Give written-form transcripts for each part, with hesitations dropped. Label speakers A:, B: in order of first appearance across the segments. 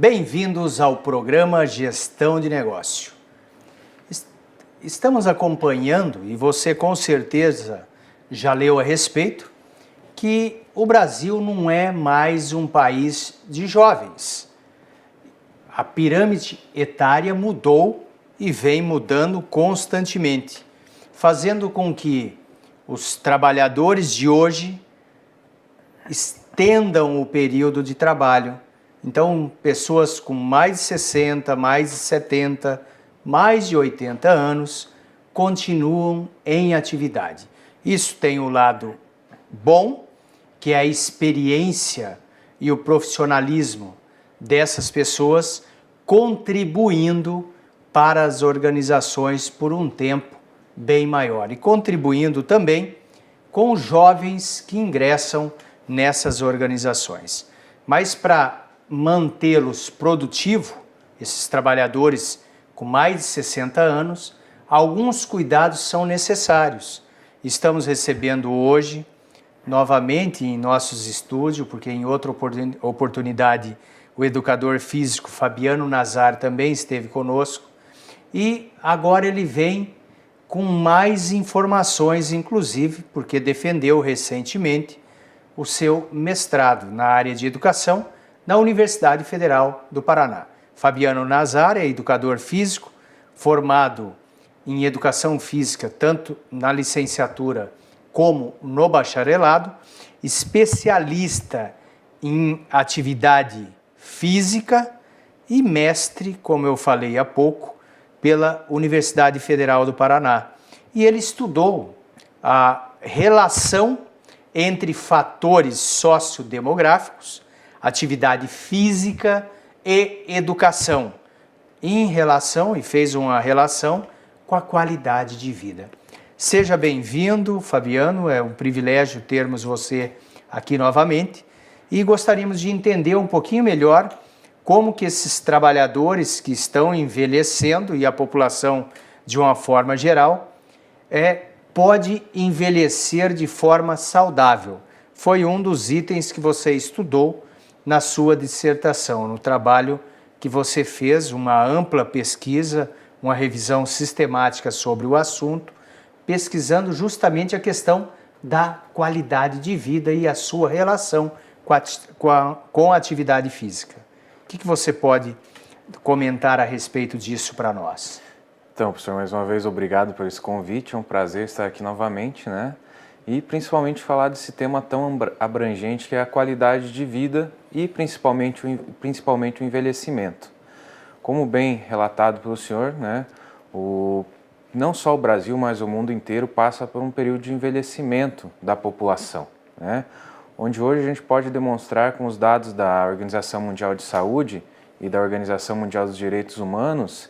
A: Bem-vindos ao programa Gestão de Negócio. Estamos acompanhando, e você com certeza já leu a respeito, que o Brasil não é mais um país de jovens. A pirâmide etária mudou e vem mudando constantemente, fazendo com que os trabalhadores de hoje estendam o período de trabalho. Então, pessoas com mais de 60, mais de 70, mais de 80 anos continuam em atividade. Isso tem o lado bom, que é a experiência e o profissionalismo dessas pessoas contribuindo para as organizações por um tempo bem maior e contribuindo também com os jovens que ingressam nessas organizações. Mas para mantê-los produtivos, esses trabalhadores com mais de 60 anos, alguns cuidados são necessários. Estamos recebendo hoje, novamente em nossos estúdios, porque em outra oportunidade o educador físico Fabiano Nazar também esteve conosco, e agora ele vem com mais informações, inclusive porque defendeu recentemente o seu mestrado na área de educação na Universidade Federal do Paraná. Fabiano Nazar é educador físico, formado em educação física, tanto na licenciatura como no bacharelado, especialista em atividade física e mestre, como eu falei há pouco, pela Universidade Federal do Paraná. E ele estudou a relação entre fatores sociodemográficos, atividade física e educação, em relação, e fez uma relação com a qualidade de vida. Seja bem-vindo, Fabiano, é um privilégio termos você aqui novamente e gostaríamos de entender um pouquinho melhor como que esses trabalhadores que estão envelhecendo e a população de uma forma geral pode envelhecer de forma saudável. Foi um dos itens que você estudou na sua dissertação, no trabalho que você fez, uma ampla pesquisa, uma revisão sistemática sobre o assunto, pesquisando justamente a questão da qualidade de vida e a sua relação com a atividade física. O que você pode comentar a respeito disso para nós?
B: Então, professor, mais uma vez, obrigado por esse convite, é um prazer estar aqui novamente, né? E principalmente falar desse tema tão abrangente que é a qualidade de vida e principalmente o envelhecimento. Como bem relatado pelo senhor, né, não só o Brasil, mas o mundo inteiro passa por um período de envelhecimento da população, né, onde hoje a gente pode demonstrar com os dados da Organização Mundial de Saúde e da Organização Mundial dos Direitos Humanos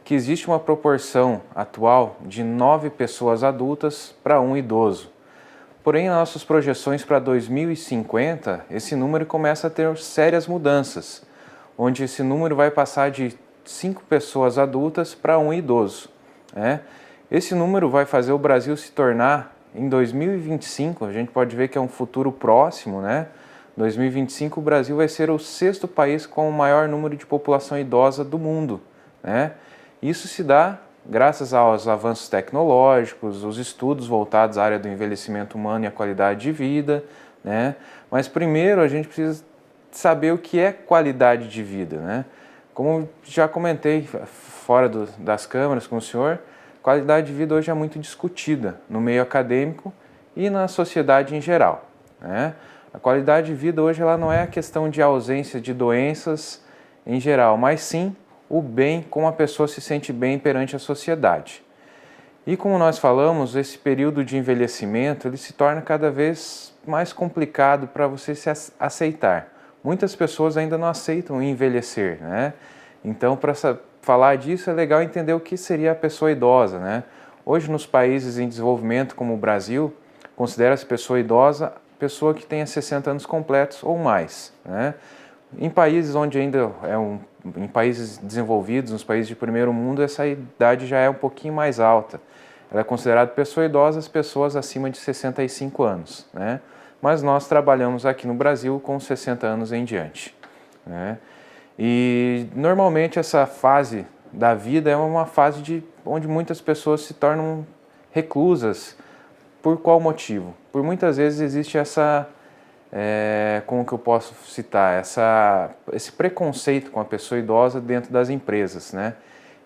B: que existe uma proporção atual de 9 pessoas adultas para um idoso. Porém, nas nossas projeções para 2050, esse número começa a ter sérias mudanças, onde esse número vai passar de 5 pessoas adultas para um idoso, né? Esse número vai fazer o Brasil se tornar, em 2025, a gente pode ver que é um futuro próximo, né? 2025, o Brasil vai ser o 6º país com o maior número de população idosa do mundo, né? Isso se dá graças aos avanços tecnológicos, os estudos voltados à área do envelhecimento humano e a qualidade de vida, né? Mas primeiro a gente precisa saber o que é qualidade de vida, né? Como já comentei fora das câmeras com o senhor, qualidade de vida hoje é muito discutida no meio acadêmico e na sociedade em geral, né? A qualidade de vida hoje ela não é a questão de ausência de doenças em geral, mas sim o bem, como a pessoa se sente bem perante a sociedade. E como nós falamos, esse período de envelhecimento ele se torna cada vez mais complicado para você se aceitar. Muitas pessoas ainda não aceitam envelhecer, né? Então, para falar disso, é legal entender o que seria a pessoa idosa, né? Hoje, nos países em desenvolvimento, como o Brasil, considera-se pessoa idosa pessoa que tenha 60 anos completos ou mais, né? Em países onde ainda em países desenvolvidos, nos países de primeiro mundo, essa idade já é um pouquinho mais alta. Ela é considerada pessoa idosa as pessoas acima de 65 anos, né? Mas nós trabalhamos aqui no Brasil com 60 anos em diante, né? E normalmente essa fase da vida é uma fase onde muitas pessoas se tornam reclusas. Por qual motivo? Por muitas vezes existe como que eu posso citar, esse preconceito com a pessoa idosa dentro das empresas, né?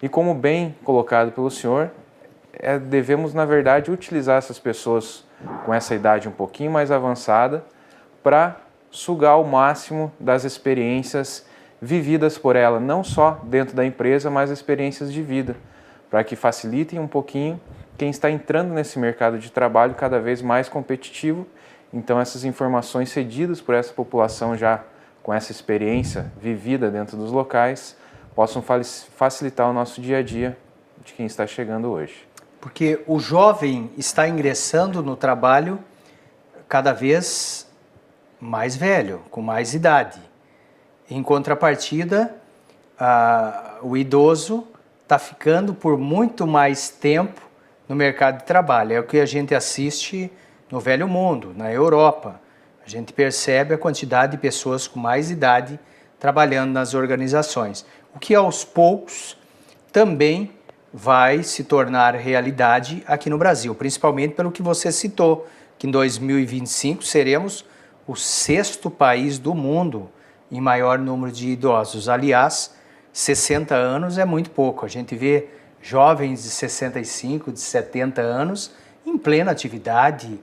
B: E como bem colocado pelo senhor, devemos, na verdade, utilizar essas pessoas com essa idade um pouquinho mais avançada para sugar o máximo das experiências vividas por ela, não só dentro da empresa, mas experiências de vida, para que facilitem um pouquinho quem está entrando nesse mercado de trabalho cada vez mais competitivo. Então essas informações cedidas por essa população já com essa experiência vivida dentro dos locais possam facilitar o nosso dia a dia de quem está chegando hoje.
A: Porque o jovem está ingressando no trabalho cada vez mais velho, com mais idade. Em contrapartida, o idoso está ficando por muito mais tempo no mercado de trabalho. É o que a gente assiste no Velho Mundo, na Europa. A gente percebe a quantidade de pessoas com mais idade trabalhando nas organizações, o que aos poucos também vai se tornar realidade aqui no Brasil, principalmente pelo que você citou, que em 2025 seremos o 6º país do mundo em maior número de idosos. Aliás, 60 anos é muito pouco. A gente vê jovens de 65, de 70 anos em plena atividade,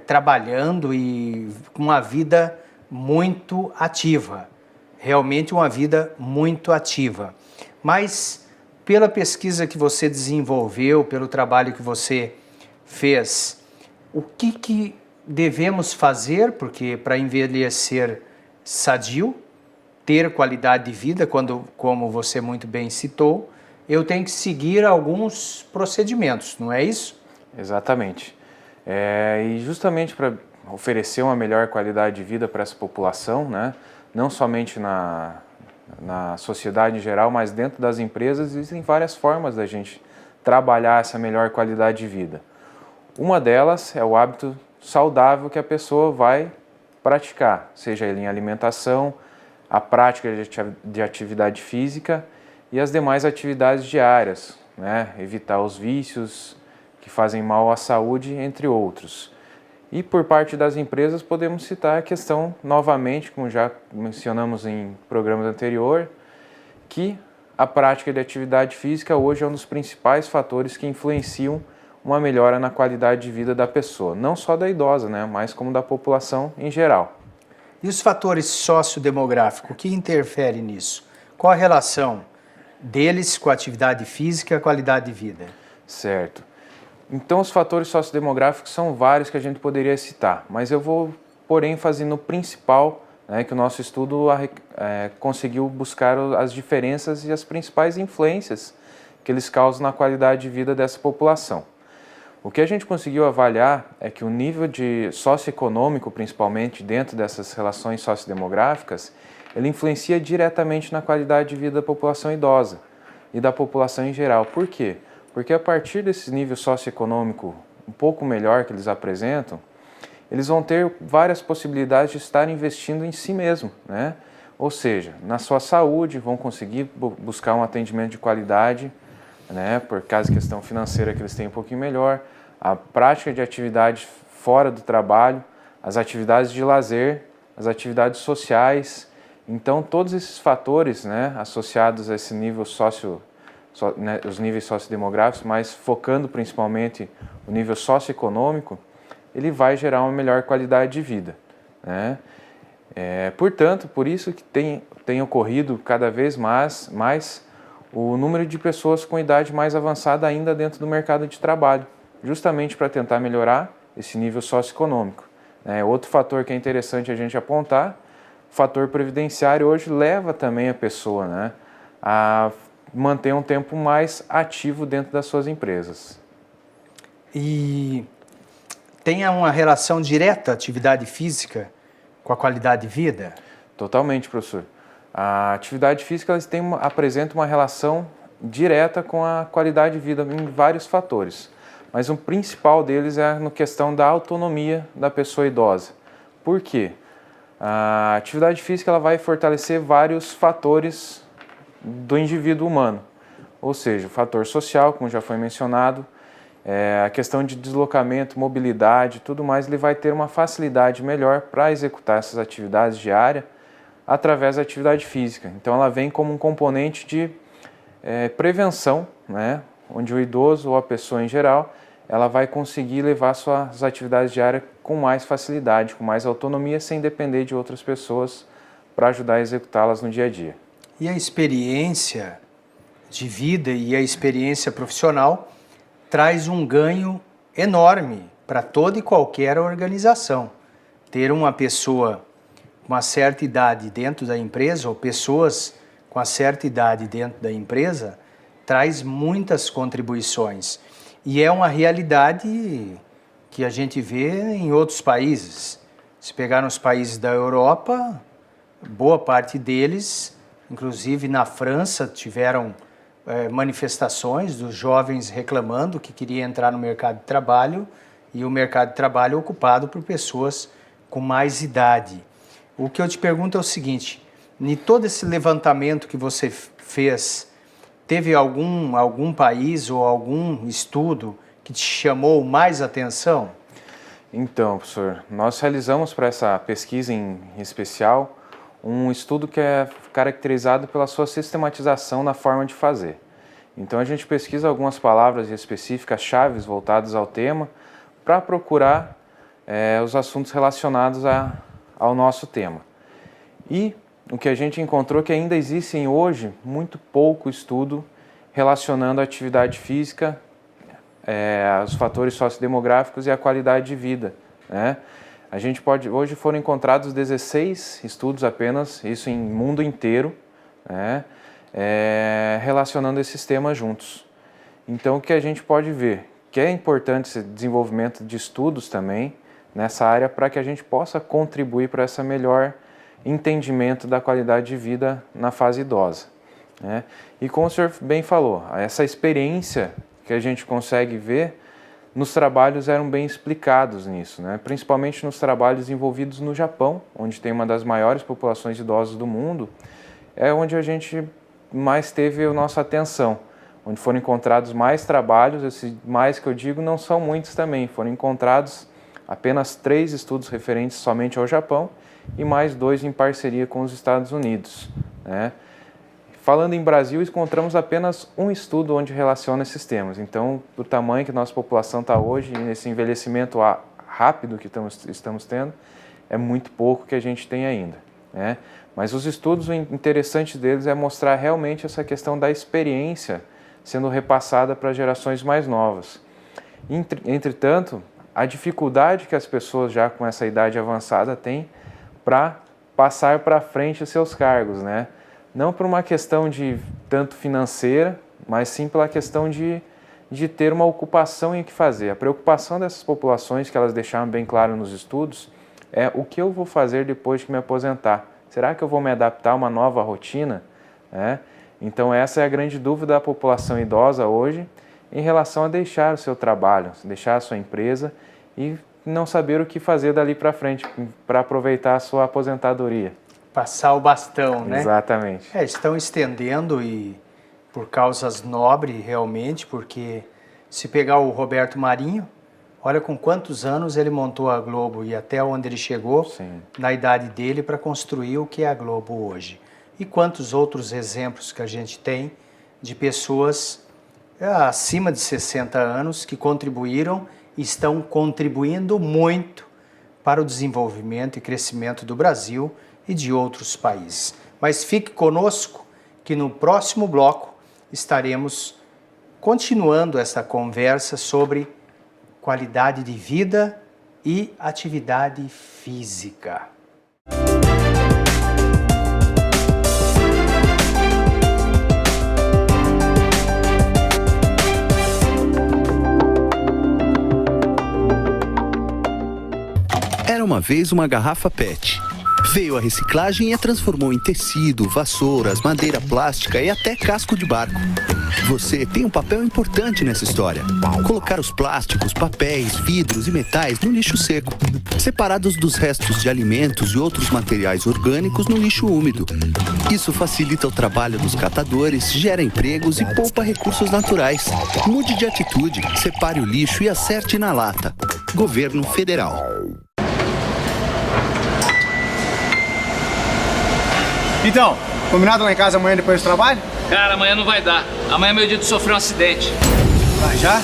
A: trabalhando e com uma vida muito ativa. Realmente uma vida muito ativa. Mas pela pesquisa que você desenvolveu, pelo trabalho que você fez, o que devemos fazer, porque para envelhecer sadio, ter qualidade de vida, como você muito bem citou, eu tenho que seguir alguns procedimentos, não é isso?
B: Exatamente. E justamente para oferecer uma melhor qualidade de vida para essa população, né, não somente na sociedade em geral, mas dentro das empresas, existem várias formas da gente trabalhar essa melhor qualidade de vida. Uma delas é o hábito saudável que a pessoa vai praticar, seja ele em alimentação, a prática de atividade física e as demais atividades diárias, né? Evitar os vícios que fazem mal à saúde, entre outros. E por parte das empresas podemos citar a questão novamente, como já mencionamos em programas anteriores, que a prática de atividade física hoje é um dos principais fatores que influenciam uma melhora na qualidade de vida da pessoa, não só da idosa, né, mas como da população em geral.
A: E os fatores sociodemográficos, o que interfere nisso? Qual a relação deles com a atividade física e a qualidade de vida?
B: Certo. Então, os fatores sociodemográficos são vários que a gente poderia citar, mas eu vou pôr ênfase no principal, né, que o nosso estudo conseguiu buscar as diferenças e as principais influências que eles causam na qualidade de vida dessa população. O que a gente conseguiu avaliar é que o nível de socioeconômico, principalmente dentro dessas relações sociodemográficas, ele influencia diretamente na qualidade de vida da população idosa e da população em geral. Por quê? Porque a partir desse nível socioeconômico um pouco melhor que eles apresentam, eles vão ter várias possibilidades de estar investindo em si mesmo, né? Ou seja, na sua saúde, vão conseguir buscar um atendimento de qualidade, né? Por causa da questão financeira que eles têm um pouquinho melhor, a prática de atividades fora do trabalho, as atividades de lazer, as atividades sociais. Então, todos esses fatores, né, associados a esse nível os níveis sociodemográficos, mas focando principalmente o nível socioeconômico, ele vai gerar uma melhor qualidade de vida, né? Portanto, por isso que tem ocorrido cada vez mais o número de pessoas com idade mais avançada ainda dentro do mercado de trabalho, justamente para tentar melhorar esse nível socioeconômico. Outro fator que é interessante a gente apontar, o fator previdenciário hoje leva também a pessoa, né, a manter um tempo mais ativo dentro das suas empresas.
A: E tem uma relação direta a atividade física com a qualidade de vida?
B: Totalmente, professor. A atividade física apresenta uma relação direta com a qualidade de vida em vários fatores, mas o principal deles é na questão da autonomia da pessoa idosa. Por quê? A atividade física ela vai fortalecer vários fatores do indivíduo humano, ou seja, o fator social, como já foi mencionado, a questão de deslocamento, mobilidade, tudo mais, ele vai ter uma facilidade melhor para executar essas atividades diárias através da atividade física. Então ela vem como um componente de prevenção, né? Onde o idoso ou a pessoa em geral, ela vai conseguir levar suas atividades diárias com mais facilidade, com mais autonomia, sem depender de outras pessoas para ajudar a executá-las no dia a dia.
A: E a experiência de vida e a experiência profissional traz um ganho enorme para toda e qualquer organização. Ter uma pessoa com uma certa idade dentro da empresa, ou pessoas com uma certa idade dentro da empresa, traz muitas contribuições. E é uma realidade que a gente vê em outros países. Se pegar nos países da Europa, boa parte deles, inclusive na França, tiveram manifestações dos jovens reclamando que queriam entrar no mercado de trabalho e o mercado de trabalho é ocupado por pessoas com mais idade. O que eu te pergunto é o seguinte, em todo esse levantamento que você fez, teve algum país ou algum estudo que te chamou mais atenção?
B: Então, professor, nós realizamos para essa pesquisa em especial um estudo que é caracterizado pela sua sistematização na forma de fazer. Então a gente pesquisa algumas palavras específicas, chaves voltadas ao tema, para procurar os assuntos relacionados ao nosso tema. E o que a gente encontrou é que ainda existem hoje muito pouco estudo relacionando a atividade física, os fatores sociodemográficos e a qualidade de vida, né? Hoje foram encontrados 16 estudos apenas, isso em mundo inteiro, né? Relacionando esses temas juntos. Então o que a gente pode ver? Que é importante esse desenvolvimento de estudos também nessa área para que a gente possa contribuir para esse melhor entendimento da qualidade de vida na fase idosa, né? E como o senhor bem falou, essa experiência que a gente consegue ver nos trabalhos eram bem explicados nisso, né? Principalmente nos trabalhos envolvidos no Japão, onde tem uma das maiores populações de idosos do mundo, é onde a gente mais teve a nossa atenção, onde foram encontrados mais trabalhos, esses mais que eu digo não são muitos também, foram encontrados apenas 3 estudos referentes somente ao Japão e mais 2 em parceria com os Estados Unidos, né? Falando em Brasil, encontramos apenas um estudo onde relaciona esses temas. Então, do tamanho que nossa população está hoje, nesse envelhecimento rápido que estamos tendo, é muito pouco que a gente tem ainda, né? Mas os estudos, o interessante deles é mostrar realmente essa questão da experiência sendo repassada para gerações mais novas. Entretanto, a dificuldade que as pessoas já com essa idade avançada têm para passar para frente os seus cargos, né? Não por uma questão de tanto financeira, mas sim pela questão de ter uma ocupação em que fazer. A preocupação dessas populações, que elas deixaram bem claro nos estudos, é o que eu vou fazer depois de me aposentar. Será que eu vou me adaptar a uma nova rotina? Então essa é a grande dúvida da população idosa hoje em relação a deixar o seu trabalho, deixar a sua empresa e não saber o que fazer dali para frente para aproveitar a sua aposentadoria.
A: Passar o bastão, né?
B: Exatamente.
A: Estão estendendo e por causas nobres realmente, porque se pegar o Roberto Marinho, olha com quantos anos ele montou a Globo e até onde ele chegou. Sim. Na idade dele para construir o que é a Globo hoje. E quantos outros exemplos que a gente tem de pessoas acima de 60 anos que contribuíram e estão contribuindo muito para o desenvolvimento e crescimento do Brasil e de outros países. Mas fique conosco que no próximo bloco estaremos continuando essa conversa sobre qualidade de vida e atividade física.
C: Era uma vez uma garrafa PET, Veio a reciclagem e a transformou em tecido, vassouras, madeira plástica e até casco de barco. Você tem um papel importante nessa história. Colocar os plásticos, papéis, vidros e metais no lixo seco, separados dos restos de alimentos e outros materiais orgânicos no lixo úmido. Isso facilita o trabalho dos catadores, gera empregos e poupa recursos naturais. Mude de atitude, separe o lixo e acerte na lata. Governo Federal.
D: Então, combinado lá em casa amanhã depois do trabalho?
E: Cara, amanhã não vai dar. Amanhã é meu dia de sofrer um acidente.
D: Vai já?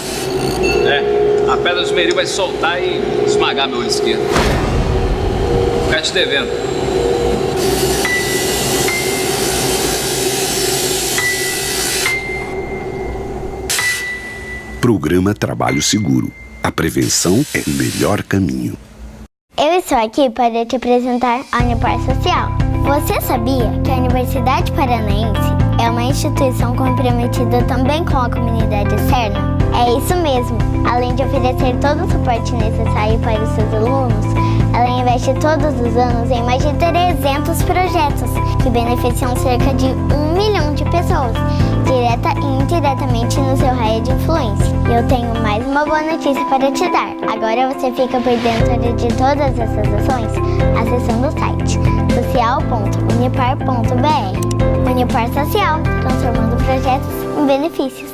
E: É, a pedra do esmeril vai soltar e esmagar meu olho esquerdo. Vou ficar te devendo.
F: Programa Trabalho Seguro. A prevenção é o melhor caminho.
G: Eu estou aqui para te apresentar a Unipar Social. Você sabia que a Universidade Paranaense é uma instituição comprometida também com a comunidade externa? É isso mesmo. Além de oferecer todo o suporte necessário para os seus alunos, ela investe todos os anos em mais de 300 projetos que beneficiam cerca de 1 milhão de pessoas, direta e indiretamente no seu raio de influência. E eu tenho mais uma boa notícia para te dar. Agora você fica por dentro de todas essas ações acessando o site social.unipar.br. Unipar Social, transformando projetos em benefícios.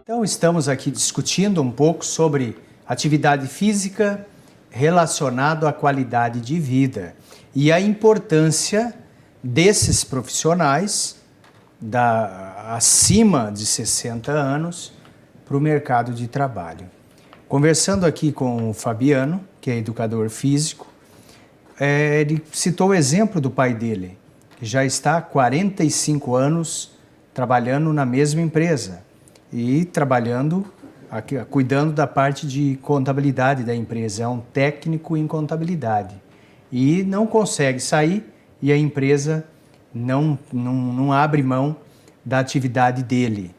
A: Então, estamos aqui discutindo um pouco sobre atividade física relacionado à qualidade de vida e a importância desses profissionais acima de 60 anos para o mercado de trabalho. Conversando aqui com o Fabiano, que é educador físico, ele citou o exemplo do pai dele, que já está há 45 anos trabalhando na mesma empresa e trabalhando, cuidando da parte de contabilidade da empresa. É um técnico em contabilidade e não consegue sair e a empresa não abre mão da atividade dele.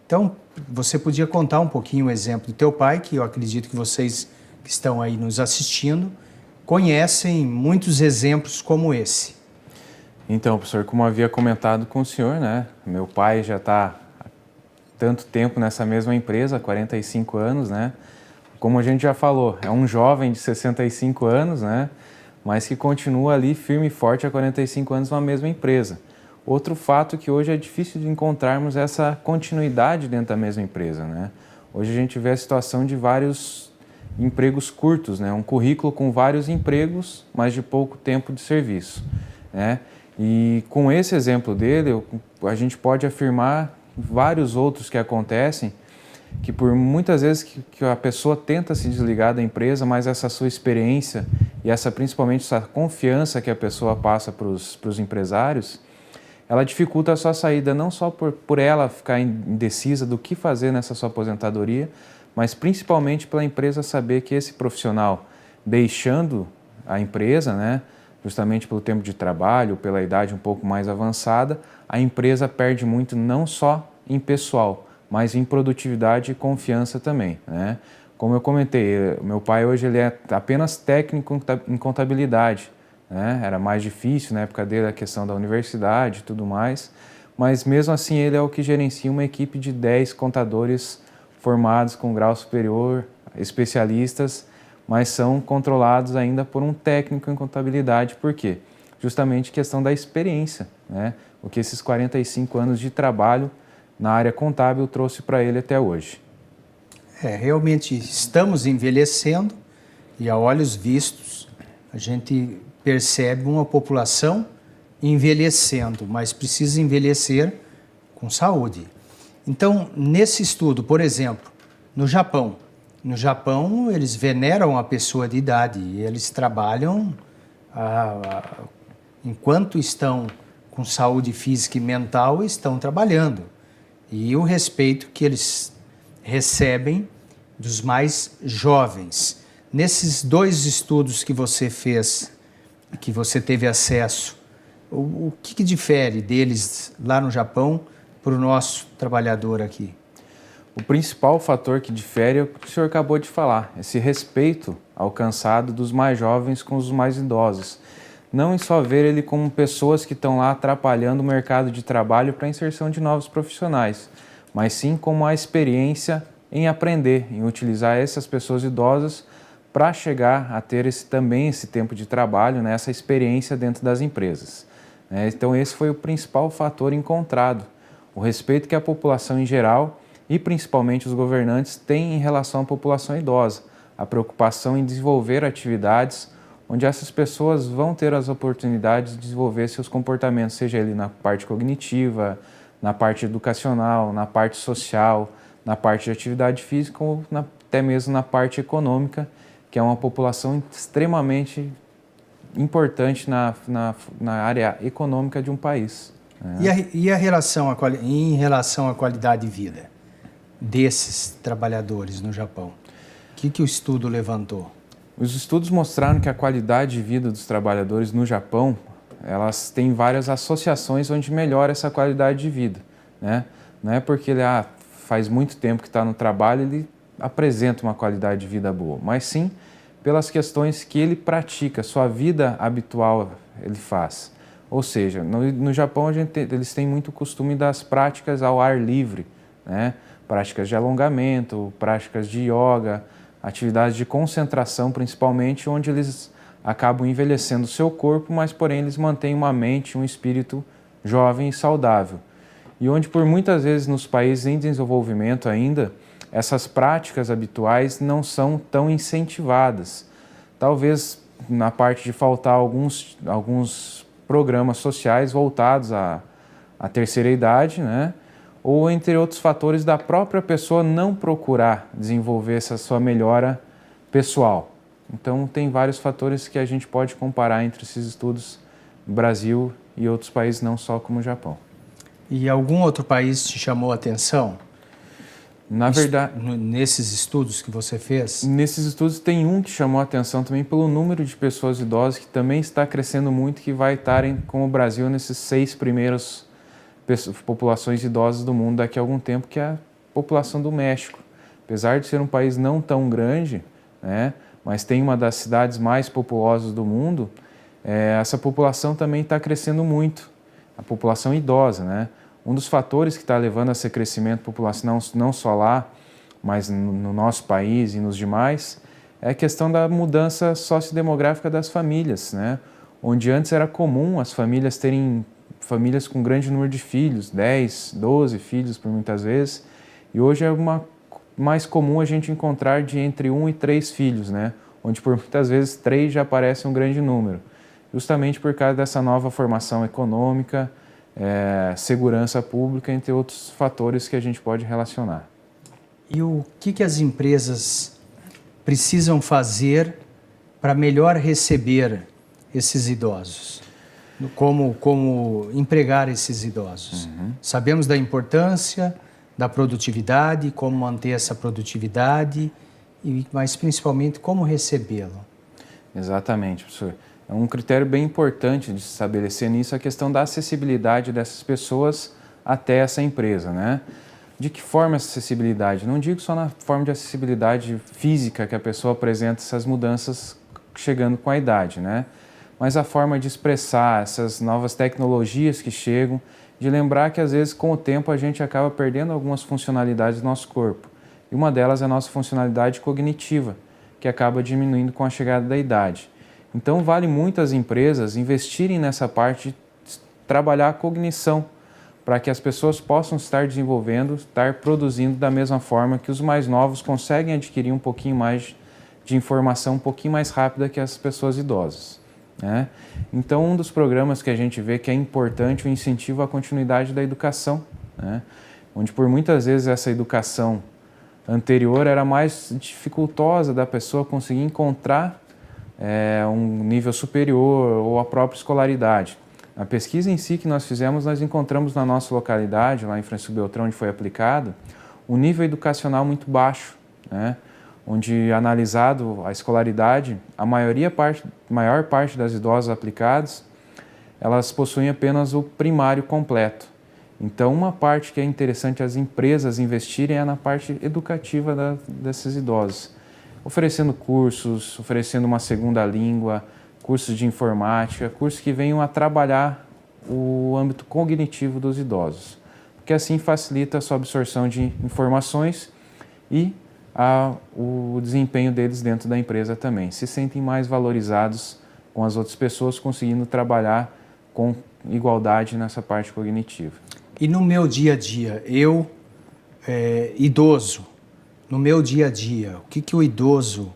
A: Então, você podia contar um pouquinho o exemplo do teu pai, que eu acredito que vocês que estão aí nos assistindo conhecem muitos exemplos como esse.
B: Então, professor, como havia comentado com o senhor, né? Meu pai já está há tanto tempo nessa mesma empresa, 45 anos, né? Como a gente já falou, é um jovem de 65 anos, né? Mas que continua ali firme e forte há 45 anos na mesma empresa. Outro fato que hoje é difícil de encontrarmos essa continuidade dentro da mesma empresa, né? Hoje a gente vê a situação de vários empregos curtos, né? Um currículo com vários empregos, mas de pouco tempo de serviço, né? E com esse exemplo dele, a gente pode afirmar vários outros que acontecem, que por muitas vezes que a pessoa tenta se desligar da empresa, mas essa sua experiência e principalmente essa confiança que a pessoa passa para os empresários, ela dificulta a sua saída, não só por ela ficar indecisa do que fazer nessa sua aposentadoria, mas principalmente pela empresa saber que esse profissional, deixando a empresa, né, justamente pelo tempo de trabalho, pela idade um pouco mais avançada, a empresa perde muito não só em pessoal, mas em produtividade e confiança também, né? Como eu comentei, meu pai hoje ele é apenas técnico em contabilidade, né? Era mais difícil na época dele a questão da universidade e tudo mais, mas mesmo assim ele é o que gerencia uma equipe de 10 contadores formados com grau superior, especialistas, mas são controlados ainda por um técnico em contabilidade. Por quê? Justamente questão da experiência, né? O que esses 45 anos de trabalho na área contábil trouxe para ele até hoje.
A: Realmente estamos envelhecendo e a olhos vistos a gente percebe uma população envelhecendo, mas precisa envelhecer com saúde. Então, nesse estudo, por exemplo, no Japão eles veneram a pessoa de idade e eles trabalham enquanto estão com saúde física e mental, estão trabalhando. E o respeito que eles recebem dos mais jovens. Nesses 2 estudos que você fez que você teve acesso, o que difere deles lá no Japão para o nosso trabalhador aqui?
B: O principal fator que difere é o que o senhor acabou de falar, esse respeito alcançado dos mais jovens com os mais idosos. Não em só ver ele como pessoas que estão lá atrapalhando o mercado de trabalho para a inserção de novos profissionais, mas sim como a experiência em aprender, em utilizar essas pessoas idosas para chegar a ter também esse tempo de trabalho, né, essa experiência dentro das empresas. Então esse foi o principal fator encontrado, o respeito que a população em geral e principalmente os governantes têm em relação à população idosa, a preocupação em desenvolver atividades onde essas pessoas vão ter as oportunidades de desenvolver seus comportamentos, seja ele na parte cognitiva, na parte educacional, na parte social, na parte de atividade física ou até mesmo na parte econômica, que é uma população extremamente importante na área econômica de um país.
A: E em relação à qualidade de vida desses trabalhadores no Japão? O que o estudo levantou?
B: Os estudos mostraram que a qualidade de vida dos trabalhadores no Japão, elas têm várias associações onde melhora essa qualidade de vida, né? Não é porque ele faz muito tempo que está no trabalho, ele apresenta uma qualidade de vida boa, mas sim pelas questões que ele pratica, sua vida habitual ele faz. Ou seja, no Japão eles têm muito costume das práticas ao ar livre, né? Práticas de alongamento, práticas de yoga, atividades de concentração principalmente, onde eles acabam envelhecendo o seu corpo, mas porém eles mantêm uma mente, um espírito jovem e saudável. E onde por muitas vezes nos países em desenvolvimento ainda, essas práticas habituais não são tão incentivadas. Talvez na parte de faltar alguns programas sociais voltados à terceira idade, né? Ou entre outros fatores da própria pessoa não procurar desenvolver essa sua melhora pessoal. Então tem vários fatores que a gente pode comparar entre esses estudos no Brasil e outros países, não só como o Japão.
A: E algum outro país te chamou a atenção?
B: Na verdade,
A: nesses estudos que você fez?
B: Nesses estudos tem um que chamou a atenção também pelo número de pessoas idosas que também está crescendo muito, que vai estarem com o Brasil nesses 6 primeiros populações idosas do mundo daqui a algum tempo, que é a população do México. Apesar de ser um país não tão grande, né, mas tem uma das cidades mais populosas do mundo, essa população também está crescendo muito, a população idosa, né? Um dos fatores que está levando a esse crescimento populacional, não só lá, mas no nosso país e nos demais, é a questão da mudança sociodemográfica das famílias, né? Onde antes era comum as famílias terem famílias com grande número de filhos, 10, 12 filhos por muitas vezes, e hoje é mais comum a gente encontrar de entre 1 e 3 filhos, né? Onde por muitas vezes 3 já parece um grande número, justamente por causa dessa nova formação econômica, segurança pública, entre outros fatores que a gente pode relacionar.
A: E o que as empresas precisam fazer para melhor receber esses idosos? Como empregar esses idosos? Uhum. Sabemos da importância da produtividade, como manter essa produtividade, mas principalmente como recebê-lo.
B: Exatamente, professor. É um critério bem importante de se estabelecer nisso a questão da acessibilidade dessas pessoas até essa empresa, né? De que forma essa acessibilidade? Não digo só na forma de acessibilidade física que a pessoa apresenta essas mudanças chegando com a idade, né? Mas a forma de expressar essas novas tecnologias que chegam, de lembrar que às vezes com o tempo a gente acaba perdendo algumas funcionalidades do nosso corpo. E uma delas é a nossa funcionalidade cognitiva, que acaba diminuindo com a chegada da idade. Então vale muito as empresas investirem nessa parte de trabalhar a cognição, para que as pessoas possam estar desenvolvendo, estar produzindo da mesma forma que os mais novos conseguem adquirir um pouquinho mais de informação, um pouquinho mais rápida que as pessoas idosas, né? Então um dos programas que a gente vê que é importante o incentivo à continuidade da educação, né? Onde por muitas vezes essa educação anterior era mais dificultosa da pessoa conseguir encontrar um nível superior ou a própria escolaridade. A pesquisa em si que nós fizemos, nós encontramos na nossa localidade, lá em François Beltrão, onde foi aplicado, um nível educacional muito baixo, né? onde, analisado a escolaridade, a maior parte das idosas aplicadas, elas possuem apenas o primário completo. Então, uma parte que é interessante as empresas investirem é na parte educativa desses idosos, oferecendo cursos, oferecendo uma segunda língua, cursos de informática, cursos que venham a trabalhar o âmbito cognitivo dos idosos, porque assim facilita a sua absorção de informações e o desempenho deles dentro da empresa também. Se sentem mais valorizados com as outras pessoas, conseguindo trabalhar com igualdade nessa parte cognitiva.
A: E no meu dia a dia, eu, idoso, no meu dia a dia, o que o idoso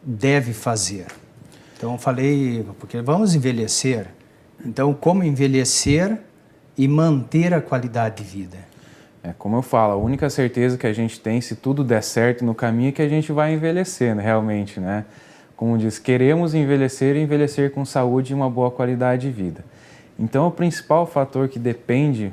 A: deve fazer? Então, eu falei, porque vamos envelhecer. Então, como envelhecer e manter a qualidade de vida?
B: Como eu falo, a única certeza que a gente tem, se tudo der certo no caminho, é que a gente vai envelhecer, né, realmente, né? Como diz, queremos envelhecer e envelhecer com saúde e uma boa qualidade de vida. Então, o principal fator que depende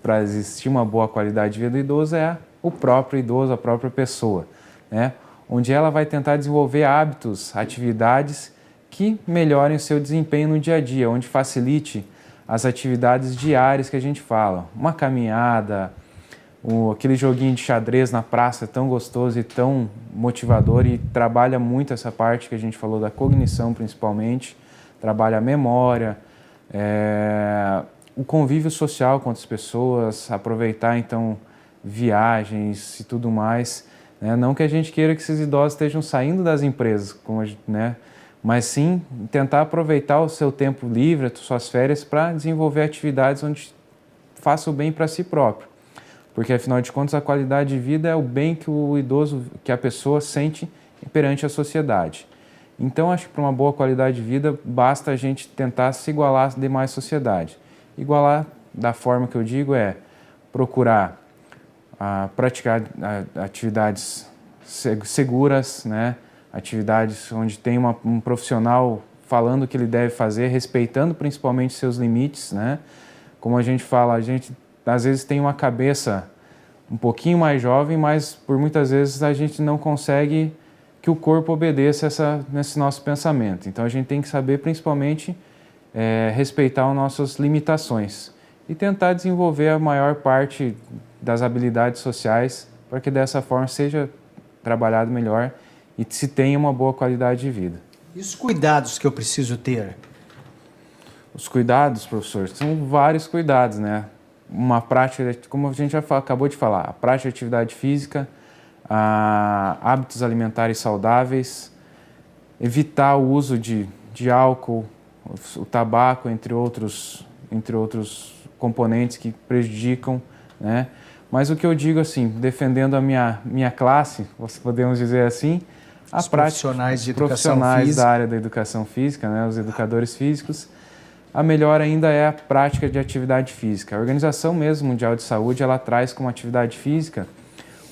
B: para existir uma boa qualidade de vida do idoso é o próprio idoso, a própria pessoa, né? Onde ela vai tentar desenvolver hábitos, atividades que melhorem o seu desempenho no dia a dia, onde facilite as atividades diárias que a gente fala. Uma caminhada, aquele joguinho de xadrez na praça tão gostoso e tão motivador, e trabalha muito essa parte que a gente falou da cognição principalmente, trabalha a memória, o convívio social com outras pessoas, aproveitar então viagens e tudo mais, né? Não que a gente queira que esses idosos estejam saindo das empresas, né? Mas sim tentar aproveitar o seu tempo livre, as suas férias, para desenvolver atividades onde faça o bem para si próprio. Porque, afinal de contas, a qualidade de vida é o bem que o idoso, que a pessoa sente perante a sociedade. Então, acho que para uma boa qualidade de vida, basta a gente tentar se igualar às demais sociedades. Igualar, da forma que eu digo, é procurar praticar atividades seguras, né? Atividades onde tem um profissional falando o que ele deve fazer, respeitando principalmente seus limites, né? Como a gente fala, a gente às vezes tem uma cabeça um pouquinho mais jovem, mas por muitas vezes a gente não consegue que o corpo obedeça nesse nosso pensamento. Então a gente tem que saber principalmente respeitar as nossas limitações e tentar desenvolver a maior parte das habilidades sociais para que dessa forma seja trabalhado melhor e se tenha uma boa qualidade de vida.
A: E os cuidados que eu preciso ter?
B: Os cuidados, professor, são vários cuidados, né? Uma prática, como a gente já acabou de falar, a prática de atividade física, hábitos alimentares saudáveis, evitar o uso de álcool, o tabaco, entre outros componentes que prejudicam, né? Mas o que eu digo assim, defendendo a minha classe, podemos dizer assim,
A: os profissionais de educação
B: profissionais
A: física,
B: da área da educação física, né, os educadores físicos, a melhor ainda é a prática de atividade física. A Organização mesmo Mundial de Saúde, ela traz como atividade física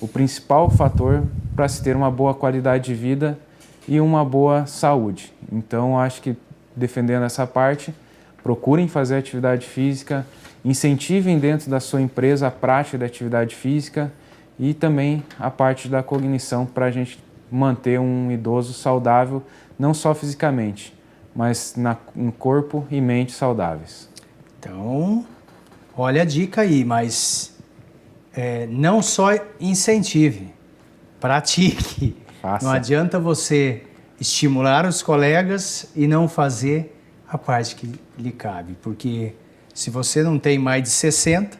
B: o principal fator para se ter uma boa qualidade de vida e uma boa saúde. Então, acho que defendendo essa parte, procurem fazer atividade física, incentivem dentro da sua empresa a prática da atividade física e também a parte da cognição para a gente manter um idoso saudável, não só fisicamente, mas em corpo e mente saudáveis.
A: Então, olha a dica aí, mas não só incentive, pratique.
B: Faça.
A: Não adianta você estimular os colegas e não fazer a parte que lhe cabe, porque se você não tem mais de 60,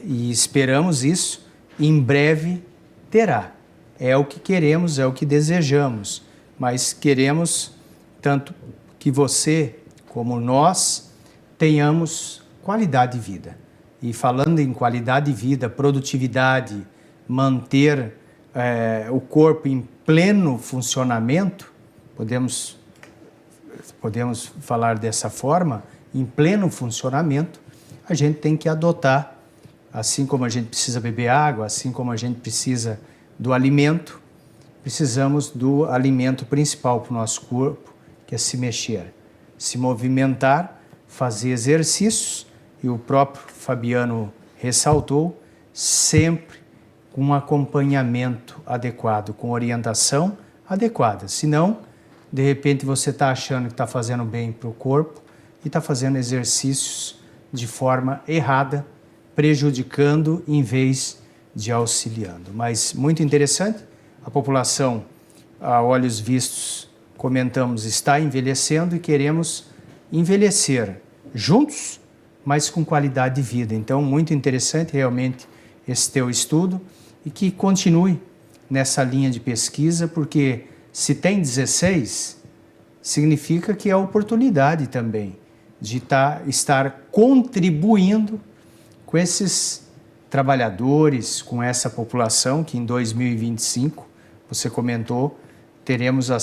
A: e esperamos isso, em breve terá. É o que queremos, é o que desejamos, mas queremos tanto que você, como nós, tenhamos qualidade de vida. E falando em qualidade de vida, produtividade, manter o corpo em pleno funcionamento, podemos falar dessa forma, em pleno funcionamento, a gente tem que adotar, assim como a gente precisa beber água, assim como a gente precisa do alimento, precisamos do alimento principal para o nosso corpo, que é se mexer, se movimentar, fazer exercícios, e o próprio Fabiano ressaltou, sempre com um acompanhamento adequado, com orientação adequada. Senão, de repente você está achando que está fazendo bem para o corpo e está fazendo exercícios de forma errada, prejudicando em vez de auxiliando. Mas muito interessante, a população, a olhos vistos, comentamos, está envelhecendo e queremos envelhecer juntos, mas com qualidade de vida. Então, muito interessante realmente esse teu estudo e que continue nessa linha de pesquisa, porque se tem 16, significa que é oportunidade também de estar contribuindo com esses trabalhadores, com essa população que em 2025, você comentou, teremos a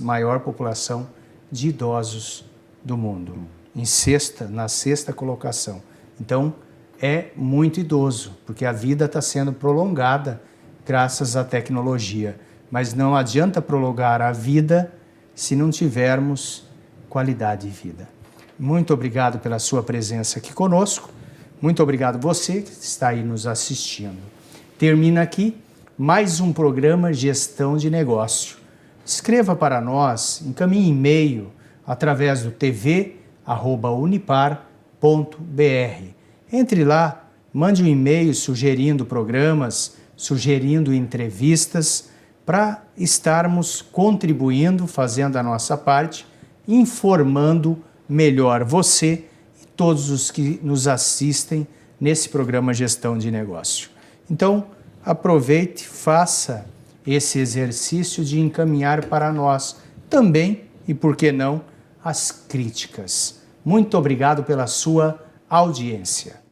A: maior população de idosos do mundo, na sexta colocação. Então, é muito idoso, porque a vida está sendo prolongada graças à tecnologia. Mas não adianta prolongar a vida se não tivermos qualidade de vida. Muito obrigado pela sua presença aqui conosco. Muito obrigado você que está aí nos assistindo. Termina aqui mais um programa Gestão de Negócio. Escreva para nós, encaminhe e-mail através do tv@unipar.br. Entre lá, mande um e-mail sugerindo programas, sugerindo entrevistas, para estarmos contribuindo, fazendo a nossa parte, informando melhor você e todos os que nos assistem nesse programa Gestão de Negócio. Então, aproveite, faça esse exercício de encaminhar para nós também, e por que não, as críticas. Muito obrigado pela sua audiência.